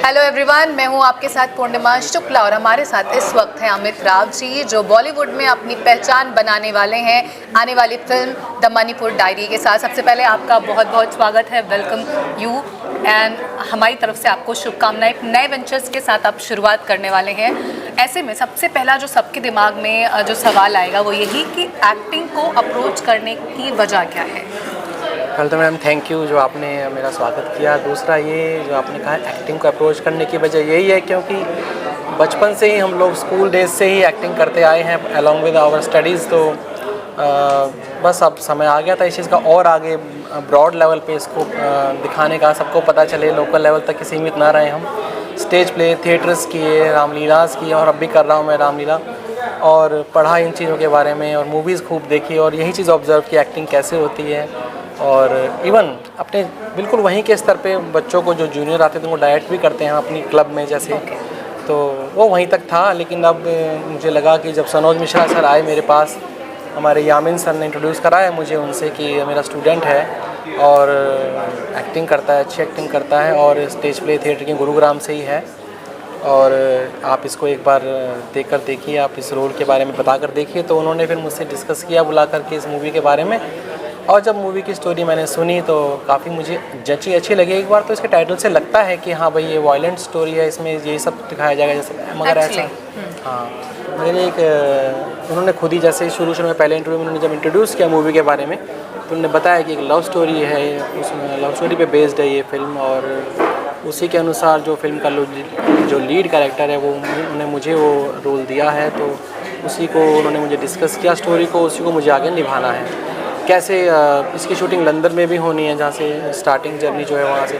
Hello everyone, मैं हूं आपके साथ पूर्णिमा शुक्ला और हमारे साथ इस वक्त हैं अमित राव जी, जो बॉलीवुड में अपनी पहचान बनाने वाले हैं आने वाली फिल्म द मणिपुर डायरी के साथ। सबसे पहले आपका बहुत बहुत स्वागत है, वेलकम यू, एंड हमारी तरफ से आपको शुभकामनाएं। एक नए वेंचर्स के साथ आप शुरुआत करने वाले हैं। ऐसे में सबसे पहला जो सबके दिमाग में जो सवाल आएगा वो यही कि एक्टिंग को अप्रोच करने की वजह क्या है? पहले तो मैम थैंक यू जो आपने मेरा स्वागत किया। दूसरा ये जो आपने कहा एक्टिंग को अप्रोच करने की वजह यही है क्योंकि बचपन से ही हम लोग स्कूल डेज से ही एक्टिंग करते आए हैं अलॉन्ग विद आवर स्टडीज़। तो बस अब समय आ गया था इस चीज़ का और आगे ब्रॉड लेवल पे इसको दिखाने का, सबको पता चले, लोकल लेवल तक ही सीमित ना रहे हम। स्टेज प्ले, थिएटर्स किए, रामलीलास किए और अब भी कर रहा हूँ मैं रामलीला, और पढ़ा इन चीज़ों के बारे में और मूवीज़ खूब देखी और यही चीज़ ऑब्ज़र्व की एक्टिंग कैसे होती है। और इवन अपने बिल्कुल वहीं के स्तर पे बच्चों को जो जूनियर आते थे उनको डायरेक्ट भी करते हैं अपनी क्लब में जैसे। तो वो वहीं तक था, लेकिन अब मुझे लगा कि जब सनोज मिश्रा सर आए मेरे पास, हमारे यामिन सर ने इंट्रोड्यूस कराया मुझे उनसे कि मेरा स्टूडेंट है और एक्टिंग करता है, अच्छी एक्टिंग करता है और स्टेज प्ले थिएटर के गुरुग्राम से ही है, और आप इसको एक बार देख कर देखिए, आप इस रोल के बारे में बता कर देखिए। तो उन्होंने फिर मुझसे डिस्कस किया बुला कर के इस मूवी के बारे में, और जब मूवी की स्टोरी मैंने सुनी तो काफ़ी मुझे जची अच्छी लगी। एक बार तो इसके टाइटल से लगता है कि हाँ भाई ये वायलेंट स्टोरी है, इसमें ये सब दिखाया जाएगा जैसे, मगर ऐसा हाँ, मगर एक उन्होंने खुद ही जैसे शुरू में पहले इंटरव्यू में उन्होंने जब इंट्रोड्यूस किया मूवी के बारे में तो उन्होंने बताया कि एक लव स्टोरी है, उसमें लव स्टोरी पे बेस्ड है ये फिल्म, और उसी के अनुसार जो फिल्म का जो लीड कैरेक्टर है वो उन्होंने मुझे वो रोल दिया है। तो उसी को उन्होंने मुझे डिस्कस किया स्टोरी को, उसी को मुझे आगे निभाना है। कैसे इसकी शूटिंग लंदन में भी होनी है जहाँ से स्टार्टिंग जर्नी जो है वहाँ से,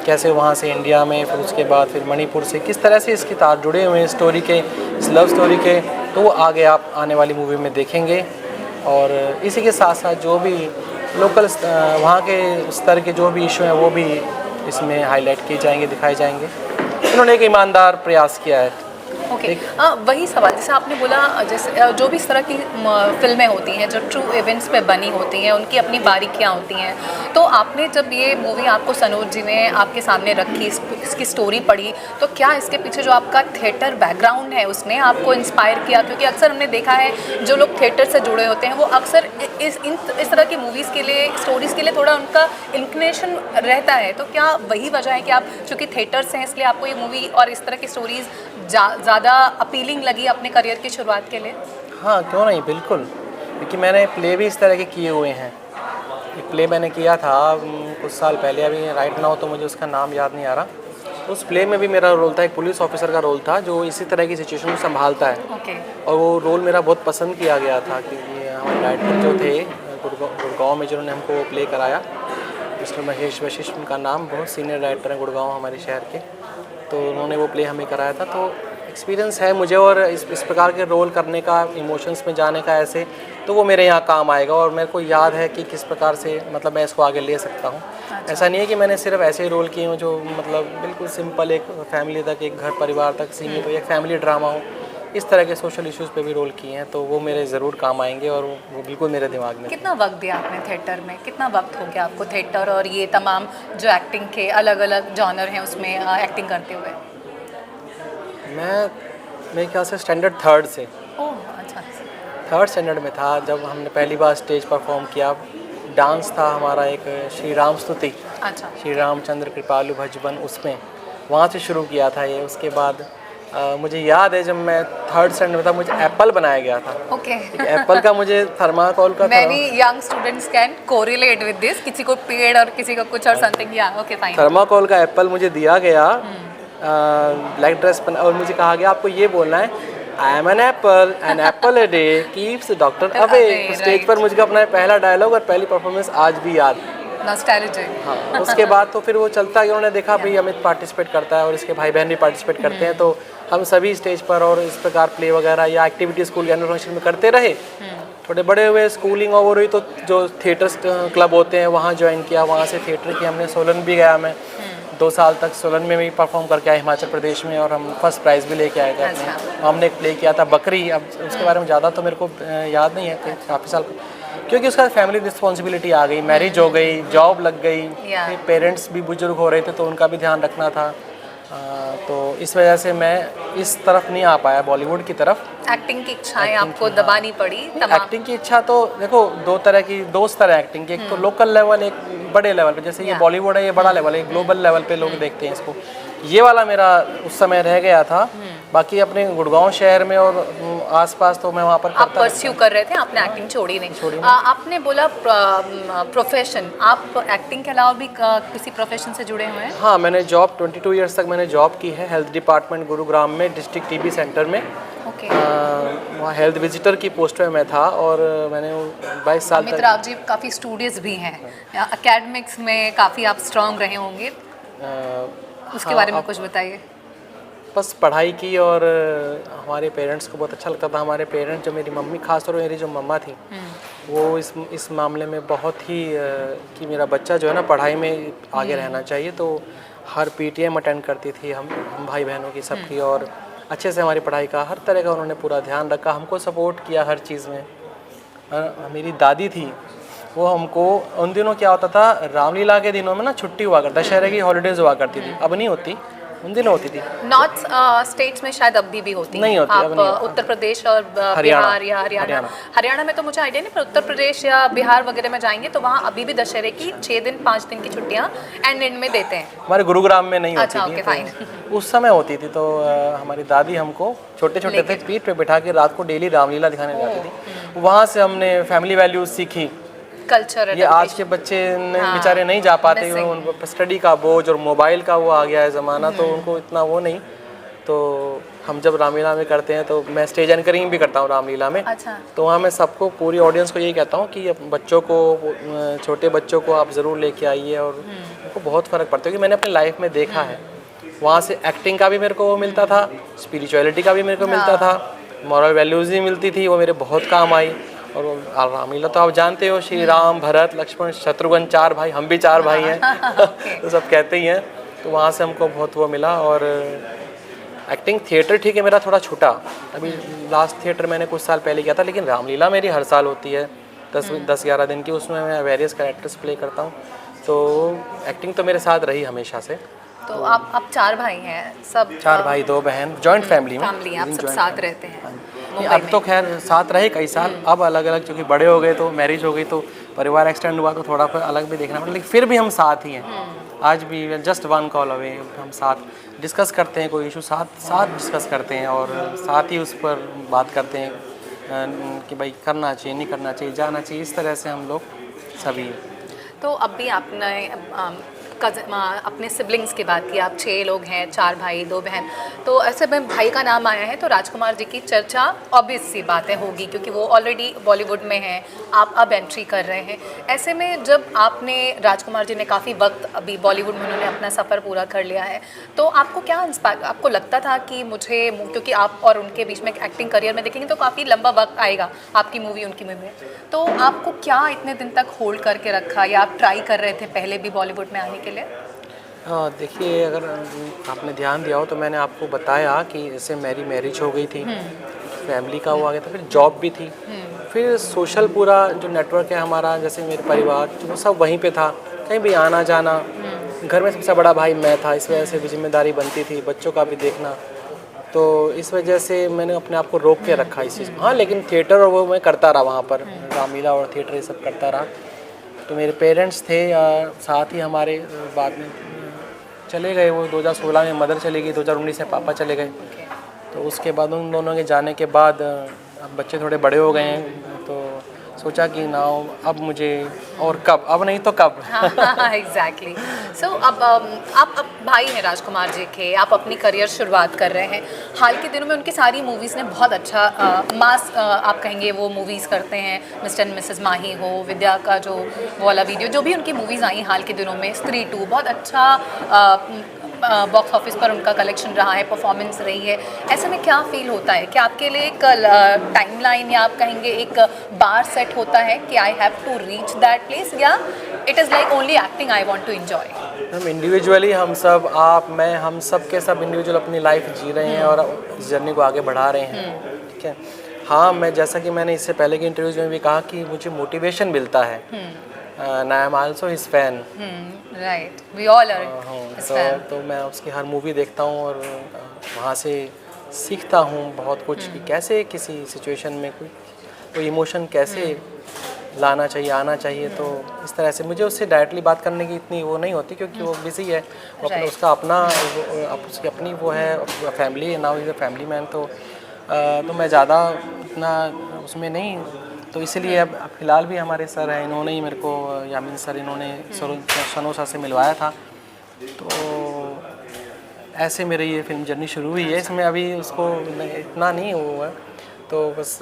कैसे वहाँ से इंडिया में, फिर उसके बाद फिर मणिपुर से, किस तरह से इसके तार जुड़े हुए हैं स्टोरी के, इस लव स्टोरी के, तो वो आगे आप आने वाली मूवी में देखेंगे। और इसी के साथ साथ जो भी लोकल वहाँ के स्तर के जो भी इशू हैं वो भी इसमें हाईलाइट किए जाएंगे, दिखाए जाएंगे। उन्होंने एक ईमानदार प्रयास किया है। ओके, वही सवाल जैसे आपने बोला, जैसे जो भी इस तरह की फिल्में होती हैं जो ट्रू इवेंट्स पे बनी होती हैं, उनकी अपनी बारीकियाँ होती हैं। तो आपने जब ये मूवी आपको सनोज जी ने आपके सामने रखी, इसकी स्टोरी पढ़ी, तो क्या इसके पीछे जो आपका थिएटर बैकग्राउंड है उसने आपको इंस्पायर किया? क्योंकि अक्सर हमने देखा है जो लोग थिएटर से जुड़े होते हैं वो अक्सर इस तरह की मूवीज़ के लिए, स्टोरीज़ के लिए थोड़ा उनका इंक्लिनेशन रहता है। तो क्या वही वजह है कि आप चूँकि थिएटर से हैं इसलिए आपको ये मूवी और इस तरह की स्टोरीज़ ज़्यादा अपीलिंग लगी अपने करियर की शुरुआत के लिए? हाँ, क्यों नहीं, बिल्कुल, क्योंकि मैंने प्ले भी इस तरह के किए हुए हैं। एक प्ले मैंने किया था कुछ साल पहले, अभी राइट नाउ तो मुझे उसका नाम याद नहीं आ रहा। उस प्ले में भी मेरा रोल था, एक पुलिस ऑफिसर का रोल था जो इसी तरह की सिचुएशन को संभालता है। और वो रोल मेरा बहुत पसंद किया गया था क्योंकि हमारे डायरेक्टर जो थे गुड़गांव में जिन्होंने हमको प्ले कराया, मिस्टर महेश वशिष्ठ उनका नाम, बहुत सीनियर डायरेक्टर हैं गुड़गांव हमारे शहर के, तो उन्होंने वो प्ले हमें कराया था। तो एक्सपीरियंस है मुझे, और इस प्रकार के रोल करने का, इमोशंस में जाने का ऐसे, तो वो मेरे यहाँ काम आएगा और मेरे को याद है कि किस प्रकार से मतलब मैं इसको आगे ले सकता हूँ। अच्छा। ऐसा नहीं है कि मैंने सिर्फ ऐसे ही रोल किए हों जो मतलब बिल्कुल सिंपल एक फैमिली तक, एक घर परिवार तक सीमित हो, एक फैमिली ड्रामा हो, इस तरह के सोशल इश्यूज़ पे भी रोल किए हैं, तो वो मेरे ज़रूर काम आएंगे और वो बिल्कुल मेरे दिमाग में। कितना वक्त दिया आपने थिएटर में? कितना वक्त हो गया आपको थिएटर और ये तमाम जो एक्टिंग के अलग अलग जॉनर हैं उसमें एक्टिंग करते हुए? मेरे ख्याल से स्टैंडर्ड थर्ड से। ओह, अच्छा। थर्ड स्टैंडर्ड में था जब हमने पहली बार स्टेज परफॉर्म किया। डांस था हमारा एक श्री राम स्तुति, अच्छा, श्री रामचंद्र कृपालु भजबन, उसमें वहाँ से शुरू किया था ये। उसके बाद मुझे याद है जब मैं थर्ड स्टैंडर्ड में था मुझे एप्पल बनाया गया था। ओके। एप्पल का मुझे थर्माकोल का Many young students can correlate with this, किसी को पेड़ और किसी को कुछ और समथिंग, या ओके फाइन। थर्माकोल का एप्पल मुझे दिया गया, ब्लैक ड्रेस पहना, और मुझे कहा गया आपको ये बोलना है, I am an apple a day keeps doctor away. Stage पर मुझे अपना पहला डायलॉग और पहली परफॉर्मेंस आज भी याद। नॉस्टैल्जिक। हाँ, उसके बाद तो फिर वो चलता है, उन्होंने देखा भाई अमित पार्टिसिपेट करता है और इसके भाई बहन भी पार्टिसिपेट करते हैं, तो हम सभी स्टेज पर और इस प्रकार प्ले वगैरह या एक्टिविटी स्कूल के एनुअल फंक्शन में करते रहे। थोड़े बड़े हुए, स्कूलिंग ओवर हुई तो जो थिएटर क्लब होते हैं वहाँ ज्वाइन किया, वहाँ से थिएटर की हमने। सोलन भी गया मैं 2 साल तक, सोलन में भी परफॉर्म करके आए हिमाचल प्रदेश में, और हम फर्स्ट प्राइज़ भी लेके आए थे अपने। हमने एक प्ले किया था बकरी, अब उसके बारे में ज़्यादा तो मेरे को याद नहीं है, काफ़ी साल, क्योंकि उसका फैमिली रिस्पॉन्सिबिलिटी आ गई, मैरिज हो गई, जॉब लग गई, फिर पेरेंट्स भी बुजुर्ग हो रहे थे तो उनका भी ध्यान रखना था। तो इस वजह से मैं इस तरफ नहीं आ पाया बॉलीवुड की तरफ। एक्टिंग की इच्छाएं आपको दबानी पड़ी तमाम। एक्टिंग की इच्छा तो देखो दो तरह एक्टिंग की, एक तो लोकल लेवल, एक बड़े लेवल पे, जैसे ये बॉलीवुड है, ये बड़ा लेवल है, ग्लोबल लेवल पे लोग देखते हैं इसको। ये वाला मेरा उस समय रह गया था। बाकी अपने गुड़गांव शहर में और आसपास तो मैं वहाँ पर आप परस्यू कर रहे थे, आपने एक्टिंग छोड़ी नहीं। आपने बोला प्रोफेशन, आप एक्टिंग के अलावा भी किसी प्रोफेशन से जुड़े हुए हैं? हाँ, मैंने जॉब 22 ईयर्स तक मैंने जॉब की है हेल्थ डिपार्टमेंट गुरुग्राम में, डिस्ट्रिक्ट टीबी सेंटर में। ओके। वहाँ हेल्थ विजिटर की पोस्ट में मैं था और मैंने 22 साल अमित राव जी काफ़ी स्टूडियस भी हैं, एकेडमिक्स में काफ़ी आप स्ट्रांग रहे होंगे, उसके बारे में कुछ बताइए। बस पढ़ाई की और हमारे पेरेंट्स को बहुत अच्छा लगता था। हमारे पेरेंट्स, जो मेरी मम्मी, खासतौर पर मेरी जो मम्मा थी, वो इस मामले में बहुत ही कि मेरा बच्चा जो है ना पढ़ाई में आगे रहना चाहिए, तो हर पीटीएम अटेंड करती थी हम भाई बहनों की सबकी, और अच्छे से हमारी पढ़ाई का हर तरह का उन्होंने पूरा ध्यान रखा, हमको सपोर्ट किया हर चीज़ में। मेरी दादी थी, वो हमको उन दिनों क्या होता था, रामलीला के दिनों में ना छुट्टी हुआ करता, दशहरे की हॉलीडेज़ हुआ करती थी, अब नहीं होती, उन दिनों होती थी। नॉर्थ स्टेट्स में शायद अभी भी होती नहीं होती, आप अब नहीं उत्तर प्रदेश और बिहार या हरियाणा में तो मुझे आइडिया नहीं, पर उत्तर प्रदेश या बिहार वगैरह में जाएंगे तो वहाँ अभी भी दशहरे की 6 दिन 5 दिन की छुट्टियाँ एंड में देते हैं। हमारे गुरुग्राम में नहीं होती अच्छा, थी। Okay, fine. तो उस समय होती थी, तो हमारी दादी हमको छोटे छोटे थे पीठ पे बिठा के रात को डेली रामलीला दिखाने जाती थी। वहाँ से हमने फैमिली वैल्यूज सीखी। कल्चर ये आज के बच्चे बेचारे नहीं जा पाते, उनको स्टडी का बोझ और मोबाइल का वो आ गया है ज़माना, तो उनको इतना वो नहीं। तो हम जब रामलीला में करते हैं तो मैं स्टेज एंकरिंग भी करता हूँ रामलीला में। अच्छा। तो वहाँ मैं सबको, पूरी ऑडियंस को यही कहता हूँ कि बच्चों को, छोटे बच्चों को आप ज़रूर लेके आइए, और उनको बहुत फ़र्क पड़ता है, क्योंकि मैंने अपनी लाइफ में देखा है। वहाँ से एक्टिंग का भी मेरे को वो मिलता था, स्पिरिचुअलिटी का भी मेरे को मिलता था, मॉरल वैल्यूज़ भी मिलती थी, वो मेरे बहुत काम आई। और रामलीला तो आप जानते हो, श्री राम, भरत, लक्ष्मण, शत्रुघ्न, 4 भाई, हम भी 4 भाई हैं तो सब कहते ही हैं। तो वहाँ से हमको बहुत वो मिला। और एक्टिंग थिएटर ठीक है मेरा थोड़ा छूटा, अभी लास्ट थिएटर मैंने कुछ साल पहले किया था, लेकिन रामलीला मेरी हर साल होती है 10-11 दिन की, उसमें मैं वेरियस कैरेक्टर्स प्ले करता हूँ। तो एक्टिंग तो मेरे साथ रही हमेशा से। तो आप 4 भाई हैं, सब 4 भाई 2 बहन, जॉइंट फैमिली में, आप सब साथ रहते हैं? अब तो खैर साथ रहे कई साल, अब अलग अलग, क्योंकि बड़े हो गए तो मैरिज हो गई, तो परिवार एक्सटेंड हुआ, तो थोड़ा फिर अलग भी देखना पड़ा, लेकिन फिर भी हम साथ ही हैं। आज भी जस्ट 1 कॉल अवे हम साथ डिस्कस करते हैं, कोई इशू साथ डिस्कस करते हैं, और साथ ही उस पर बात करते हैं कि भाई करना चाहिए, नहीं करना चाहिए, जाना चाहिए, इस तरह से हम लोग सभी। तो अब भी आपने अपने सिबलिंग्स की बात की, आप 6 लोग हैं, 4 भाई 2 बहन, तो ऐसे में भाई का नाम आया है तो राजकुमार जी की चर्चा ऑब्वियस सी बातें होगी, क्योंकि वो ऑलरेडी बॉलीवुड में हैं, आप अब एंट्री कर रहे हैं। ऐसे में जब आपने, राजकुमार जी ने काफ़ी वक्त अभी बॉलीवुड में उन्होंने अपना सफ़र पूरा कर लिया है, तो आपको क्या आपको लगता था कि मुझे, क्योंकि आप और उनके बीच में एक्टिंग करियर में देखेंगे तो काफ़ी लंबा वक्त आएगा, आपकी मूवी उनकी मूवी, तो आपको क्या इतने दिन तक होल्ड करके रखा, या आप ट्राई कर रहे थे पहले भी बॉलीवुड में आने के लिए? हाँ, देखिए, अगर आपने ध्यान दिया हो तो मैंने आपको बताया कि जैसे मेरी मैरिज हो गई थी, फैमिली का वो आ गया था, फिर जॉब भी थी, फिर सोशल पूरा जो नेटवर्क है हमारा, जैसे मेरे परिवार वो सब वहीं पे था, कहीं भी आना जाना। घर में सबसे बड़ा भाई मैं था, इस वजह से भी जिम्मेदारी बनती थी, बच्चों का भी देखना, तो इस वजह से मैंने अपने आप को रोक के रखा इस चीज़। हाँ, लेकिन थिएटर और वो मैं करता रहा, वहाँ पर रामलीला और थिएटर ये सब करता रहा। तो मेरे पेरेंट्स थे साथ ही हमारे, बाद में चले गए वो 2016 में मदर चली गई, 2019 में पापा चले गए। तो उसके बाद उन दोनों के जाने के बाद अब बच्चे थोड़े बड़े हो गए हैं, तो सोचा कि ना अब मुझे, और कब, अब नहीं तो कब। एग्जैक्टली। सो अब आप भाई हैं राजकुमार जी के, आप अपनी करियर शुरुआत कर रहे हैं। हाल के दिनों में उनकी सारी मूवीज़ ने बहुत अच्छा मास, आप कहेंगे वो मूवीज़ करते हैं, मिस्टर एंड मिसेस माही हो, विद्या का जो वो वाला वीडियो, जो भी उनकी मूवीज़ आई हाल के दिनों में, स्त्री 2 बहुत अच्छा बॉक्स ऑफिस पर उनका कलेक्शन रहा है, परफॉर्मेंस रही है। ऐसे में क्या फील होता है कि आपके लिए एक टाइमलाइन, या आप कहेंगे एक बार सेट होता है कि I have to reach that place, या it is like only acting I want to enjoy? हम इंडिविजुअली, हम सब, आप, मैं, हम सब के सब इंडिविजुअल अपनी लाइफ जी रहे हैं और इस जर्नी को आगे बढ़ा रहे हैं, ठीक है। हाँ, मैं जैसा कि मैंने इससे पहले के इंटरव्यूज में भी कहा कि मुझे मोटिवेशन मिलता है। I am also his fan. Right, we all are his fan. तो मैं उसकी हर मूवी देखता हूँ और वहाँ से सीखता हूँ बहुत कुछ कि कैसे किसी सिचुएशन में कोई इमोशन कैसे लाना चाहिए, आना चाहिए। तो इस तरह से मुझे उससे डायरेक्टली बात करने की इतनी वो नहीं होती, क्योंकि वो बिजी है, वो अपना उसका अपना उसकी अपनी वो है family, now is a family man. तो मैं ज़्यादा इतना उसमें नहीं, तो इसीलिए अब फ़िलहाल भी हमारे सर हैं, इन्होंने ही मेरे को, यामीन सर, इन्होंने सनू सर से मिलवाया था। तो ऐसे मेरी ये फिल्म जर्नी शुरू हुई है। इसमें अभी उसको इतना नहीं हुआ है, तो बस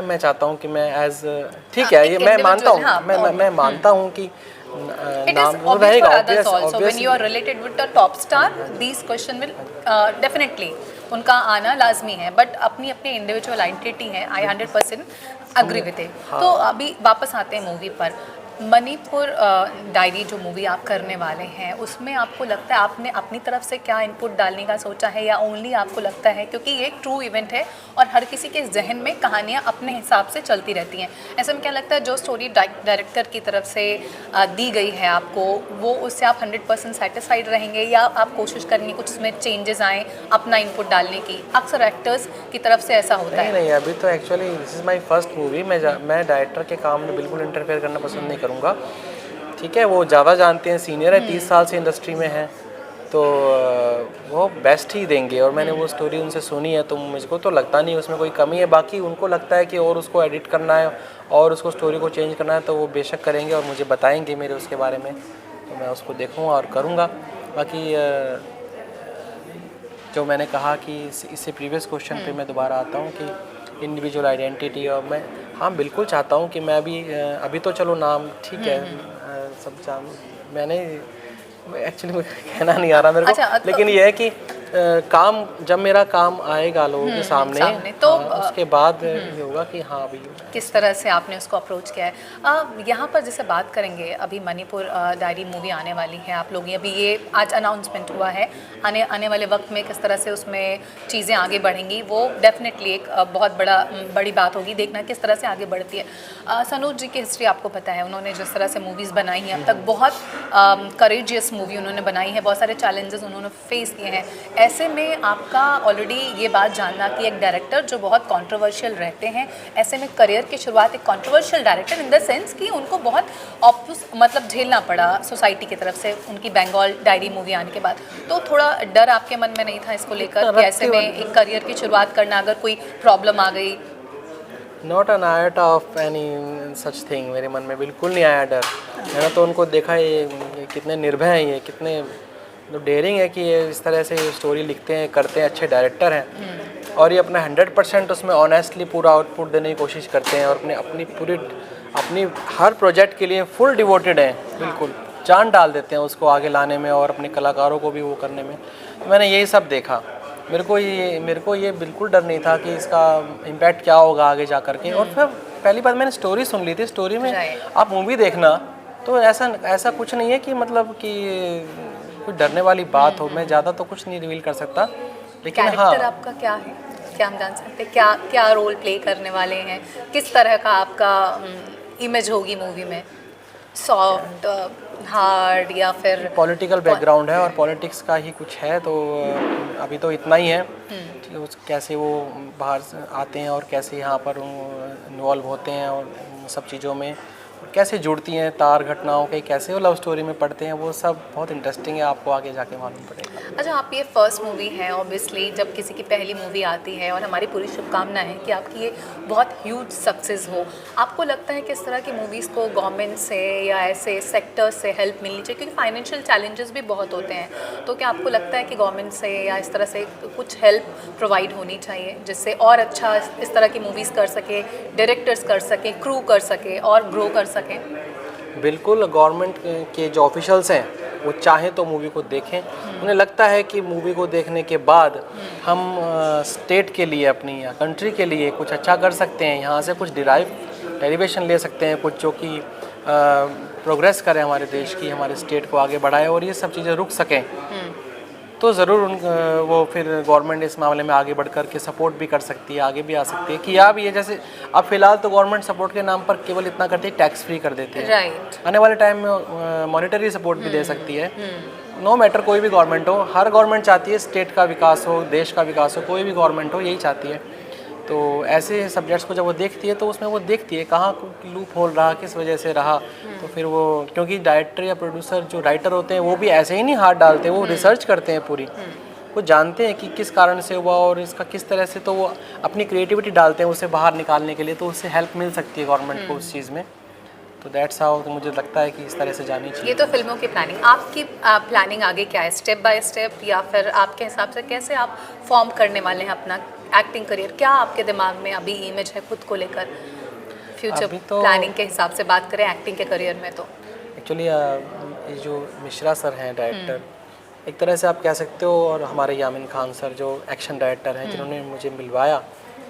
मैं चाहता हूँ कि मैं एज ठीक है, ये मैं मानता हूँ, मैं मानता हूँ कि It is obvious for others also. When you are related with a top star, these question will definitely उनका आना लाजमी है, बट अपनी अपनी इंडिविजुअल आइडेंटिटी है। आई 100% अग्री विद इट। तो अभी वापस आते हैं मूवी पर। मणिपुर डायरी जो मूवी आप करने वाले हैं, उसमें आपको लगता है आपने अपनी तरफ से क्या इनपुट डालने का सोचा है, या ओनली आपको लगता है, क्योंकि ये एक ट्रू इवेंट है और हर किसी के जहन में कहानियाँ अपने हिसाब से चलती रहती हैं, ऐसे में क्या लगता है जो स्टोरी डायरेक्टर की तरफ से दी गई है आपको, वो उससे आप 100% सेटिस्फाइड रहेंगे, या आप कोशिश करेंगे कुछ उसमें चेंजेस आएँ अपना इनपुट डालने की? अक्सर एक्टर्स की तरफ से ऐसा होता है। नहीं, अभी तो actually this is my first movie. मैं डायरेक्टर के काम में बिल्कुल इंटरफेयर करना पसंद नहीं करूँगा। ठीक है, वो ज़्यादा जानते हैं, सीनियर है, 30 साल से इंडस्ट्री में है, तो वो बेस्ट ही देंगे। और मैंने वो स्टोरी उनसे सुनी है, तो मुझको तो लगता नहीं उसमें कोई कमी है। बाकी उनको लगता है कि और उसको एडिट करना है और उसको स्टोरी को चेंज करना है, तो वो बेशक करेंगे और मुझे बताएंगे मेरे उसके बारे में, तो मैं उसको देखूँगा और करूँगा। बाकी जो मैंने कहा कि इससे प्रीवियस क्वेश्चन पे मैं दोबारा आता हूँ कि इंडिविजुअल आइडेंटिटी, और मैं हाँ बिल्कुल चाहता हूँ कि मैं अभी तो चलो नाम ठीक है, सब जान, मैंने एक्चुअली मुझे कहना नहीं आ रहा मेरे को। अच्छा, लेकिन ये है कि काम, जब मेरा काम आएगा लोगों के सामने तो उसके बाद ये होगा कि हाँ अभी किस तरह से आपने उसको अप्रोच किया है। यहाँ पर जैसे बात करेंगे, अभी मणिपुर डायरी मूवी आने वाली है, आप लोग अभी ये आज अनाउंसमेंट हुआ है, आने वाले वक्त में किस तरह से उसमें चीज़ें आगे बढ़ेंगी, वो डेफिनेटली एक बहुत बड़ी बात होगी, देखना किस तरह से आगे बढ़ती है। सनोज जी की हिस्ट्री आपको पता है, उन्होंने जिस तरह से मूवीज़ बनाई हैं अब तक, बहुत करेजियस मूवी उन्होंने बनाई है, बहुत सारे चैलेंजेस उन्होंने फेस किए हैं। ऐसे में आपका ऑलरेडी ये बात जानना कि एक डायरेक्टर जो बहुत कंट्रोवर्शियल रहते हैं, ऐसे में करियर की शुरुआत एक controversial director in the sense कि उनको बहुत मतलब झेलना पड़ा सोसाइटी की तरफ से, उनकी बंगाल डायरी मूवी आने के बाद, तो थोड़ा डर आपके मन में नहीं था इसको लेकर कि ऐसे में एक करियर की शुरुआत करना, अगर कोई प्रॉब्लम आ गई? Not an eta of any such thing, मेरे मन में बिल्कुल नहीं आया डर। मैंने तो उनको देखा, ये कितने निर्भय हैं, ये कितने तो डेयरिंग है कि ये इस तरह से स्टोरी लिखते हैं, करते हैं, अच्छे डायरेक्टर हैं और ये अपना 100% उसमें ऑनेस्टली पूरा आउटपुट देने की कोशिश करते हैं और अपनी हर प्रोजेक्ट के लिए फुल डिवोटेड हैं, बिल्कुल जान डाल देते हैं उसको आगे लाने में और अपने कलाकारों को भी वो करने में। तो मैंने यही सब देखा, मेरे को ये बिल्कुल डर नहीं था कि इसका इम्पैक्ट क्या होगा आगे जा कर के। और फिर पहली बार मैंने स्टोरी सुन ली थी, स्टोरी में आप मूवी देखना तो ऐसा कुछ नहीं है कि मतलब कि कोई डरने वाली बात हो। मैं ज़्यादा तो कुछ नहीं रिवील कर सकता, लेकिन हाँ, आपका क्या है, क्या हम जान सकते हैं क्या रोल प्ले करने वाले हैं, किस तरह का आपका इमेज होगी मूवी में? सॉफ्ट, हार्ड, या फिर पॉलिटिकल बैकग्राउंड है और पॉलिटिक्स का ही कुछ है, तो अभी तो इतना ही है। कैसे वो बाहर आते हैं और कैसे यहाँ पर इन्वॉल्व होते हैं और सब चीज़ों में कैसे जुड़ती हैं तार घटनाओं के, कैसे वो लव स्टोरी में पढ़ते हैं, वो सब बहुत इंटरेस्टिंग है, आपको आगे जाके मालूम पड़ेगा। अच्छा, आप ये फर्स्ट मूवी है, ऑब्वियसली जब किसी की पहली मूवी आती है, और हमारी पूरी शुभकामना है कि आपकी ये बहुत ह्यूज सक्सेस हो। आपको लगता है किस तरह की मूवीज़ को गवर्नमेंट से या ऐसे सेक्टर से हेल्प मिलनी चाहिए, क्योंकि फाइनेंशियल चैलेंजेस भी बहुत होते हैं, तो क्या आपको लगता है कि गवर्नमेंट से या इस तरह से कुछ हेल्प प्रोवाइड होनी चाहिए जिससे और अच्छा इस तरह की मूवीज़ कर सके, डायरेक्टर्स कर सके, क्रू कर सके और ग्रो कर सकें? बिल्कुल, गवर्नमेंट के जो ऑफिशियल्स हैं वो चाहें तो मूवी को देखें, उन्हें लगता है कि मूवी को देखने के बाद हम स्टेट के लिए, अपनी या कंट्री के लिए कुछ अच्छा कर सकते हैं, यहाँ से कुछ डेरिवेशन ले सकते हैं, कुछ जो कि प्रोग्रेस करें हमारे देश की, हमारे स्टेट को आगे बढ़ाए और ये सब चीज़ें रुक सकें, तो ज़रूर वो फिर गवर्नमेंट इस मामले में आगे बढ़ कर के सपोर्ट भी कर सकती है, आगे भी आ सकती है, किया भी है। जैसे अब फिलहाल तो गवर्नमेंट सपोर्ट के नाम पर केवल इतना करती है, टैक्स फ्री कर देती है। राइट। आने वाले टाइम में मॉनिटरी सपोर्ट भी दे सकती है। नो मैटर कोई भी गवर्नमेंट हो, हर गवर्नमेंट चाहती है स्टेट का विकास हो, देश का विकास हो, कोई भी गवर्नमेंट हो यही चाहती है। तो ऐसे सब्जेक्ट्स को जब वो देखती है तो उसमें वो देखती है कहाँ लूप होल रहा, किस वजह से रहा। तो फिर वो, क्योंकि डायरेक्टर या प्रोड्यूसर जो राइटर होते हैं वो भी ऐसे ही नहीं हाथ डालते, वो रिसर्च करते हैं पूरी, वो जानते हैं कि किस कारण से हुआ और इसका किस तरह से, तो वो अपनी क्रिएटिविटी डालते हैं उसे बाहर निकालने के लिए, तो उससे हेल्प मिल सकती है गवर्नमेंट को उस चीज़ में। तो दैट्स हाउ, तो मुझे लगता है कि इस तरह से जानी चाहिए। ये तो फिल्मों की प्लानिंग, आपकी प्लानिंग आगे क्या है, स्टेप बाय स्टेप, या फिर आपके हिसाब से कैसे आप फॉर्म करने वाले हैं अपना एक्टिंग करियर? क्या आपके दिमाग में अभी इमेज है खुद को लेकर, फ्यूचर अभी तो प्लानिंग के हिसाब से बात करें एक्टिंग के करियर में? तो एक्चुअली ये जो मिश्रा सर हैं डायरेक्टर, एक तरह से आप कह सकते हो, और हमारे यामिन खान सर जो एक्शन डायरेक्टर हैं, जिन्होंने मुझे मिलवाया,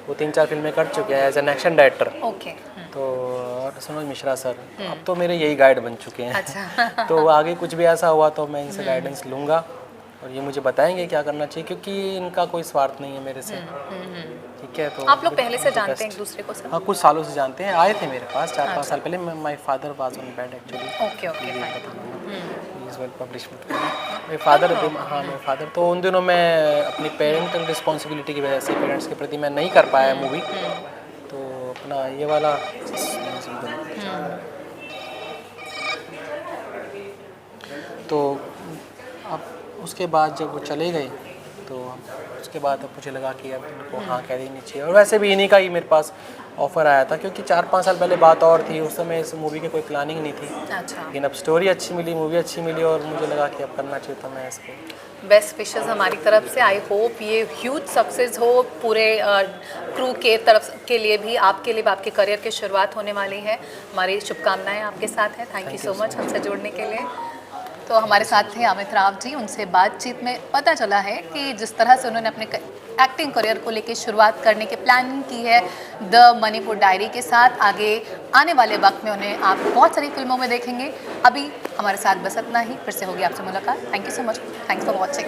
वो 3-4 फिल्में कर चुके हैं as an action director. Okay. तो और सनोज मिश्रा सर अब तो मेरे यही गाइड बन चुके हैं। अच्छा। तो आगे कुछ भी ऐसा हुआ तो मैं इनसे गाइडेंस लूँगा और ये मुझे बताएंगे क्या करना चाहिए, क्योंकि इनका कोई स्वार्थ नहीं है मेरे से। ठीक है, तो आप लोग पहले से जानते हैं एक दूसरे को सर? हाँ, कुछ सालों से जानते हैं, आए थे मेरे पास 4-5 साल पहले। My father was on bed actually. Okay okay publish मत करना। मेरे फादर, हाँ मेरे फादर, तो उन दिनों मैं अपनी पेरेंटल रिस्पॉन्सिबिलिटी की वजह से पेरेंट्स के प्रति मैं नहीं कर पाया मूवी, तो अपना ये वाला तो अब उसके बाद जब वो चले गए तो उसके बाद अब मुझे लगा कि अब इनको हाँ कह देनी चाहिए। और वैसे भी इन्हीं का ही मेरे पास ऑफ़र आया था, क्योंकि 4-5 साल पहले बात और थी, उस समय इस मूवी की कोई प्लानिंग नहीं थी। अच्छा। लेकिन अब स्टोरी अच्छी मिली, मूवी अच्छी मिली और मुझे लगा कि अब करना चाहिए था मैं इसको। बेस्ट विशेस हमारी तरफ से। आई होप ये ह्यूज सक्सेस हो पूरे क्रू के तरफ के लिए भी, आपके लिए भी, आपके करियर की शुरुआत होने वाली है। हमारी शुभकामनाएं आपके साथ हैं। थैंक यू सो मच हमसे जुड़ने के लिए। तो हमारे साथ थे अमित राव जी, उनसे बातचीत में पता चला है कि जिस तरह से उन्होंने अपने एक्टिंग करियर को लेकर शुरुआत करने की प्लानिंग की है द मणिपुर डायरी के साथ, आगे आने वाले वक्त में उन्हें आप बहुत सारी फिल्मों में देखेंगे। अभी हमारे साथ बस इतना ही, फिर से होगी आपसे मुलाकात। Thank you so much, thanks for watching.